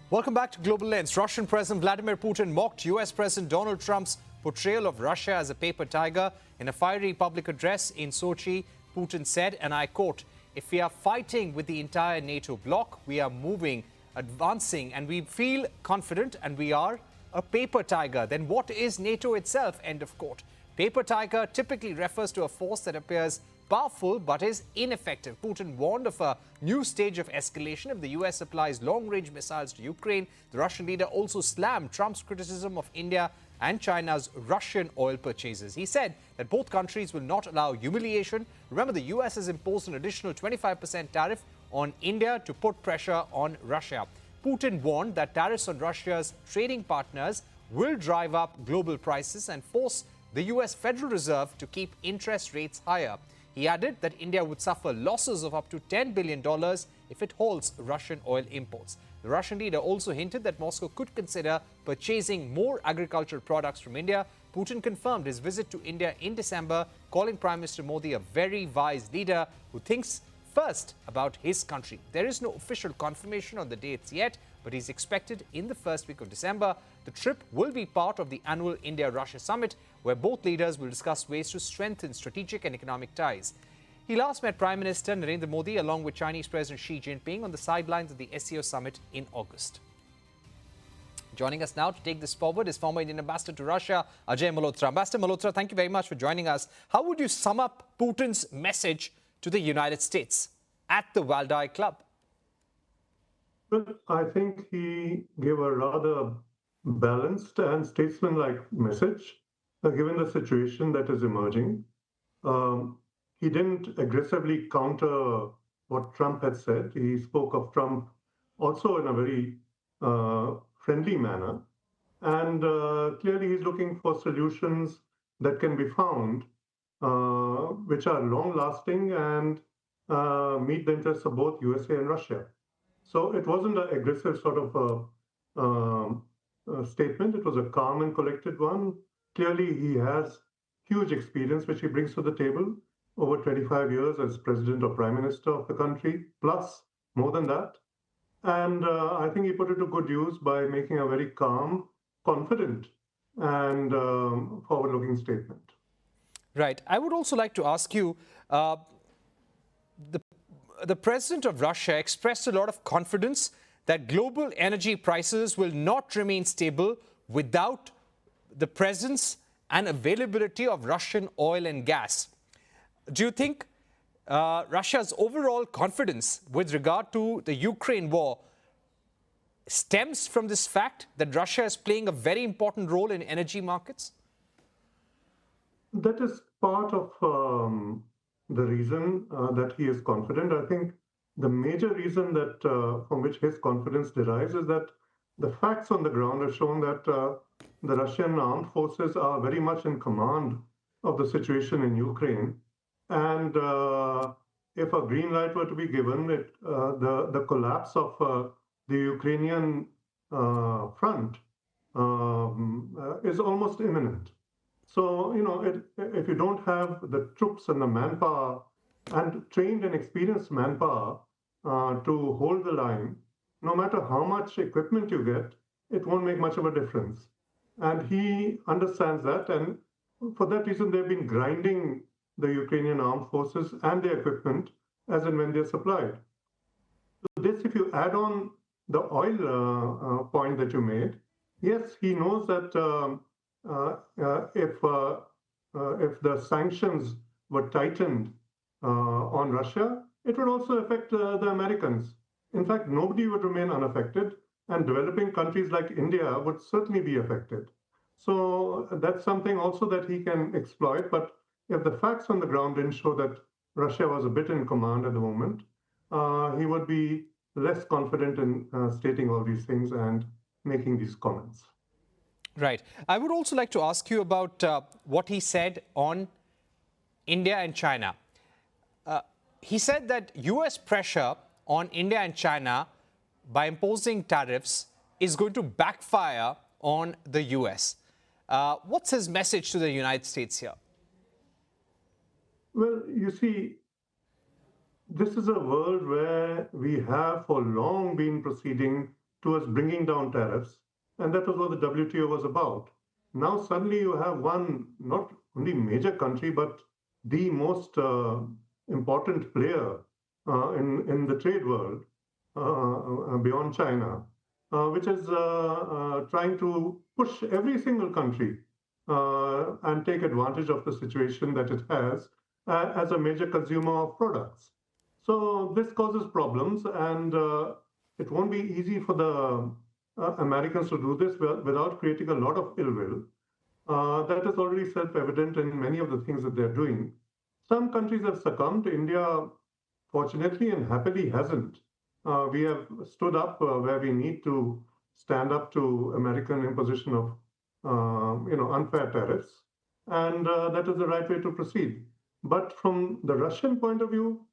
Welcome back to Global Lens. Russian President Vladimir Putin mocked US President Donald Trump's portrayal of Russia as a paper tiger. In a fiery public address in Sochi, Putin said, and I quote, "If we are fighting with the entire NATO bloc, we are moving, advancing, and we feel confident, and we are a paper tiger, then what is NATO itself?" End of quote. Paper tiger typically refers to a force that appears powerful but is ineffective. Putin warned of a new stage of escalation if the US applies long-range missiles to Ukraine. The Russian leader also slammed Trump's criticism of India and China's Russian oil purchases. He said that both countries will not allow humiliation. Remember, the US has imposed an additional 25% tariff on India to put pressure on Russia. Putin warned that tariffs on Russia's trading partners will drive up global prices and force the US Federal Reserve to keep interest rates higher. He added that India would suffer losses of up to $10 billion if it halts Russian oil imports. The Russian leader also hinted that Moscow could consider purchasing more agricultural products from India. Putin confirmed his visit to India in December, calling Prime Minister Modi a very wise leader who thinks first about his country. There is no official confirmation on the dates yet, but he's expected in the first week of December. The trip will be part of the annual India-Russia summit, where both leaders will discuss ways to strengthen strategic and economic ties. He last met Prime Minister Narendra Modi along with Chinese President Xi Jinping on the sidelines of the SCO summit in August. Joining us now to take this forward is former Indian Ambassador to Russia, Ajai Malhotra. Ambassador Malhotra, thank you very much for joining us. How would you sum up Putin's message to the United States at the Valdai Club? Well, I think he gave a rather balanced and statesmanlike message, given the situation that is emerging. He didn't aggressively counter what Trump had said. He spoke of Trump also in a very friendly manner. And clearly he's looking for solutions that can be found, which are long-lasting and meet the interests of both USA and Russia. So it wasn't an aggressive sort of statement. It was a calm and collected one. Clearly, he has huge experience, which he brings to the table, over 25 years as president or prime minister of the country, plus more than that. And I think he put it to good use by making a very calm, confident, and forward-looking statement. Right. I would also like to ask you, the president of Russia expressed a lot of confidence that global energy prices will not remain stable without the presence and availability of Russian oil and gas. Do you think Russia's overall confidence with regard to the Ukraine war stems from this fact that Russia is playing a very important role in energy markets? That is part of the reason that he is confident. I think the major reason that from which his confidence derives is that the facts on the ground have shown that the Russian armed forces are very much in command of the situation in Ukraine. And if a green light were to be given, the collapse of the Ukrainian front is almost imminent. So, if you don't have the troops and the manpower and trained and experienced manpower to hold the line, no matter how much equipment you get, it won't make much of a difference. And he understands that. And for that reason, they've been grinding the Ukrainian armed forces and their equipment as and when they're supplied. So this, if you add on the oil point that you made, yes, he knows that if the sanctions were tightened on Russia, it would also affect the Americans. In fact, nobody would remain unaffected, and developing countries like India would certainly be affected. So that's something also that he can exploit. But if the facts on the ground didn't show that Russia was a bit in command at the moment, he would be less confident in stating all these things and making these comments. Right. I would also like to ask you about what he said on India and China. He said that US pressure on India and China by imposing tariffs is going to backfire on the US. What's his message to the United States here? Well, you see, this is a world where we have for long been proceeding towards bringing down tariffs, and that was what the WTO was about. Now suddenly you have one not only major country but the most important player in the trade world beyond China, which is trying to push every single country and take advantage of the situation that it has as a major consumer of products. So this causes problems, and it won't be easy for the Americans to do this without creating a lot of ill will. That is already self-evident in many of the things that they're doing. Some countries have succumbed. India, fortunately and happily, hasn't. We have stood up where we need to stand up to American imposition of unfair tariffs, and that is the right way to proceed. But from the Russian point of view,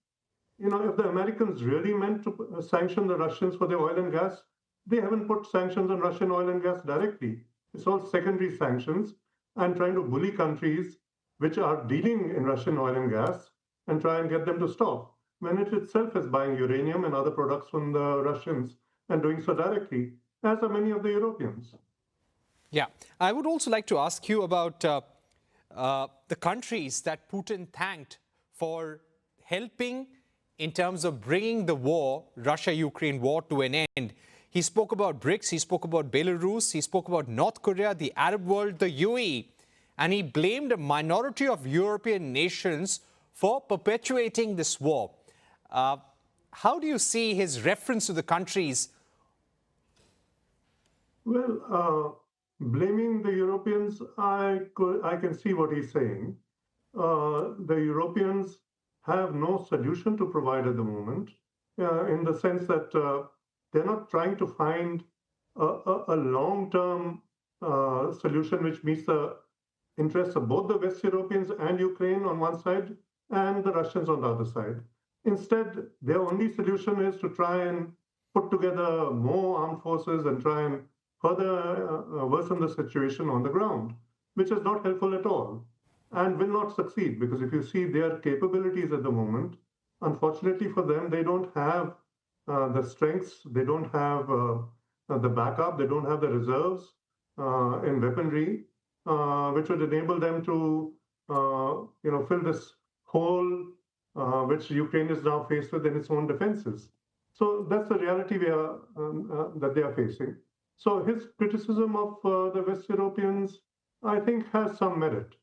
if the Americans really meant to sanction the Russians for their oil and gas, they haven't put sanctions on Russian oil and gas directly. It's all secondary sanctions and trying to bully countries which are dealing in Russian oil and gas and try and get them to stop, when it itself is buying uranium and other products from the Russians and doing so directly, as are many of the Europeans. Yeah, I would also like to ask you about the countries that Putin thanked for helping in terms of bringing the war, Russia-Ukraine war, to an end. He spoke about BRICS, he spoke about Belarus, he spoke about North Korea, the Arab world, the UAE, and he blamed a minority of European nations for perpetuating this war. How do you see his reference to the countries? Well, blaming the Europeans, I can see what he's saying. The Europeans have no solution to provide at the moment, in the sense that they're not trying to find a long-term solution which meets the interests of both the West Europeans and Ukraine on one side and the Russians on the other side. Instead, their only solution is to try and put together more armed forces and try and further worsen the situation on the ground, which is not helpful at all and will not succeed, because if you see their capabilities at the moment, unfortunately for them, they don't have the strengths, they don't have the backup, they don't have the reserves in weaponry, which would enable them to fill this hole which Ukraine is now faced with in its own defenses. So that's the reality that they are facing. So his criticism of the West Europeans, I think, has some merit.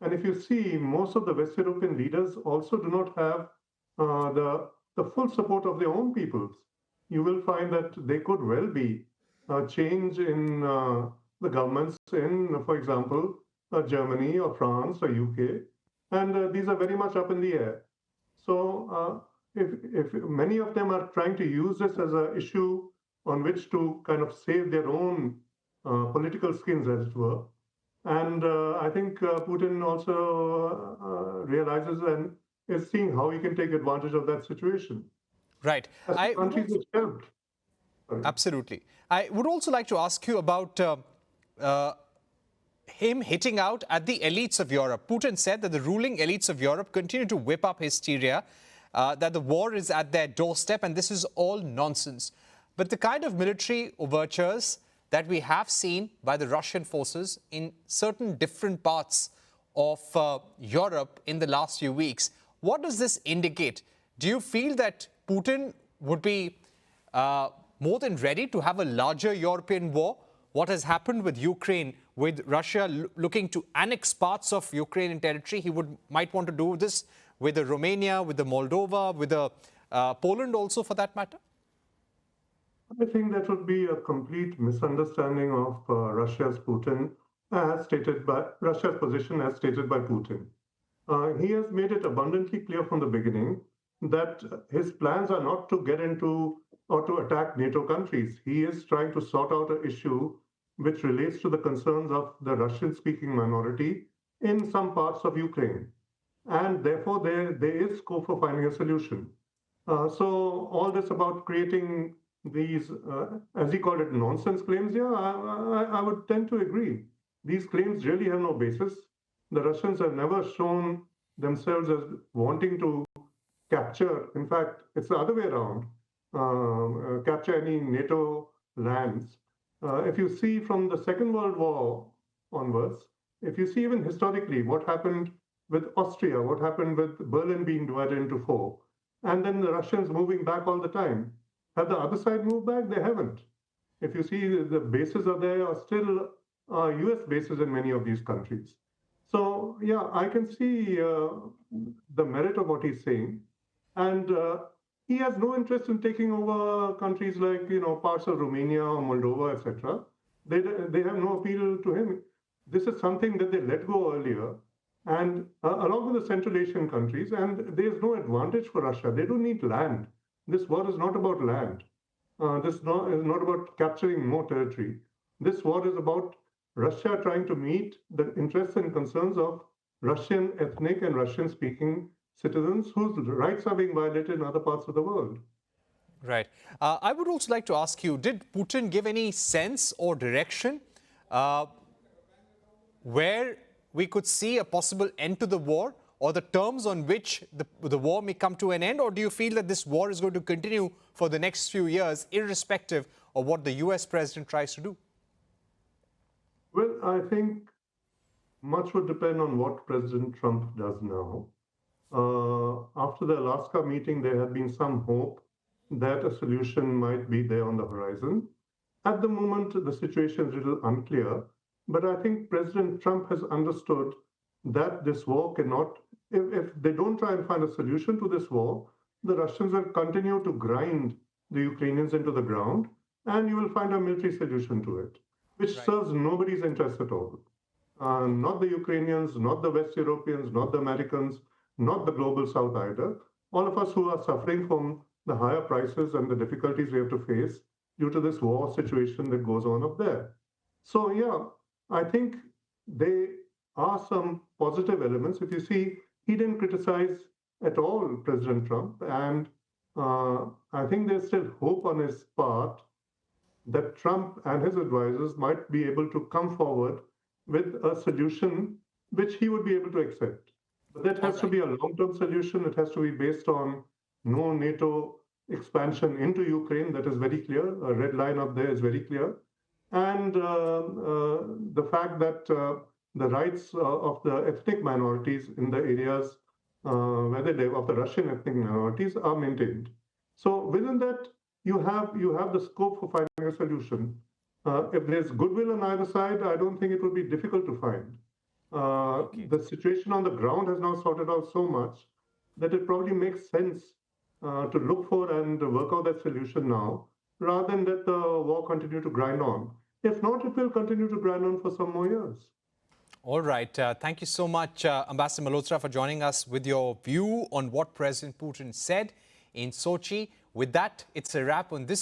And if you see, most of the West European leaders also do not have the full support of their own peoples. You will find that there could well be a change in the governments in, for example, Germany or France or UK, and these are very much up in the air. So if many of them are trying to use this as an issue on which to kind of save their own political skins, as it were. And I think Putin also realizes and is seeing how he can take advantage of that situation. Right. Countries which helped. Absolutely. I would also like to ask you about him hitting out at the elites of Europe. Putin said that the ruling elites of Europe continue to whip up hysteria, that the war is at their doorstep, and this is all nonsense. But the kind of military overtures that we have seen by the Russian forces in certain different parts of Europe in the last few weeks, what does this indicate? Do you feel that Putin would be more than ready to have a larger European war? What has happened with Ukraine, with Russia looking to annex parts of Ukrainian territory, he might want to do this with the Romania, with the Moldova, with the Poland also, for that matter? I think that would be a complete misunderstanding of Russia's position as stated by Putin. He has made it abundantly clear from the beginning that his plans are not to get into or to attack NATO countries. He is trying to sort out an issue which relates to the concerns of the Russian-speaking minority in some parts of Ukraine. And therefore, there is scope for finding a solution. So all this about creating these, as he called it, nonsense claims, yeah, I would tend to agree. These claims really have no basis. The Russians have never shown themselves as wanting to capture. In fact, it's the other way around. Capture any NATO lands. If you see from the Second World War onwards, if you see even historically what happened with Austria, what happened with Berlin being divided into four, and then the Russians moving back all the time. Have the other side moved back? They haven't. If you see the bases are there are still US bases in many of these countries. So yeah, I can see the merit of what he's saying. And he has no interest in taking over countries like, parts of Romania or Moldova, etc. They have no appeal to him. This is something that they let go earlier, and along with the Central Asian countries, and there's no advantage for Russia. They don't need land. This war is not about land. This is not about capturing more territory. This war is about Russia trying to meet the interests and concerns of Russian ethnic and Russian-speaking citizens whose rights are being violated in other parts of the world. Right. I would also like to ask you, did Putin give any sense or direction where we could see a possible end to the war, or the terms on which the war may come to an end? Or do you feel that this war is going to continue for the next few years, irrespective of what the US president tries to do? Well, I think much would depend on what President Trump does now. After the Alaska meeting, there had been some hope that a solution might be there on the horizon. At the moment, the situation is a little unclear, but I think President Trump has understood that this war cannot, if they don't try and find a solution to this war, the Russians will continue to grind the Ukrainians into the ground, and you will find a military solution to it, which serves nobody's interest at all. Not the Ukrainians, not the West Europeans, not the Americans, not the global South either. All of us who are suffering from the higher prices and the difficulties we have to face due to this war situation that goes on up there. So yeah, I think there are some positive elements. If you see, he didn't criticize at all President Trump, and I think there's still hope on his part that Trump and his advisors might be able to come forward with a solution which he would be able to accept. But that has to be a long-term solution. It has to be based on no NATO expansion into Ukraine. That is very clear. A red line up there is very clear. And the fact that the rights of the ethnic minorities in the areas where they live, of the Russian ethnic minorities, are maintained. So within that, you have the scope for finding a solution. If there's goodwill on either side, I don't think it will be difficult to find. The situation on the ground has now sorted out so much that it probably makes sense to look for and work out that solution now, rather than let the war continue to grind on. If not, it will continue to grind on for some more years. All right. Thank you so much, Ambassador Malhotra, for joining us with your view on what President Putin said in Sochi. With that, it's a wrap on this